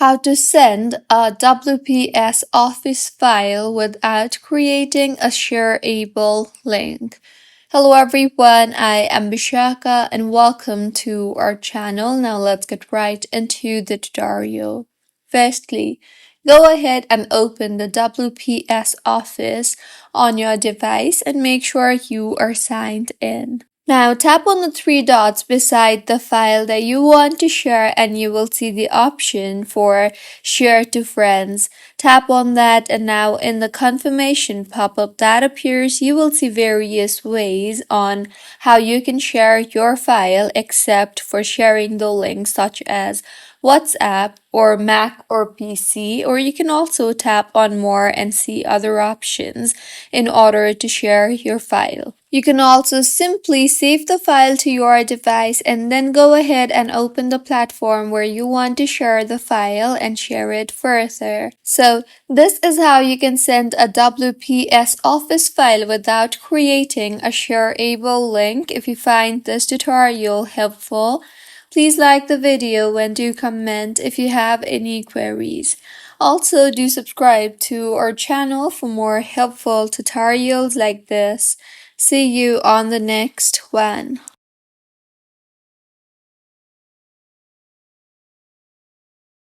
How to send a WPS Office file without creating a shareable link. Hello everyone, I am Bishaka and welcome to our channel. Now let's get right into the tutorial. Firstly, go ahead and open the WPS Office on your device and make sure you are signed in. Now tap on the three dots beside the file that you want to share and you will see the option for share to friends. Tap on that and now in the confirmation pop-up that appears, you will see various ways on how you can share your file except for sharing the links such as WhatsApp or Mac or PC, or you can also tap on more and see other options in order to share your file. You can also simply save the file to your device and then go ahead and open the platform where you want to share the file and share it further. So this is how you can send a WPS Office file without creating a shareable link. If you find this tutorial helpful, please like the video and do comment if you have any queries. Also, do subscribe to our channel for more helpful tutorials like this. See you on the next one.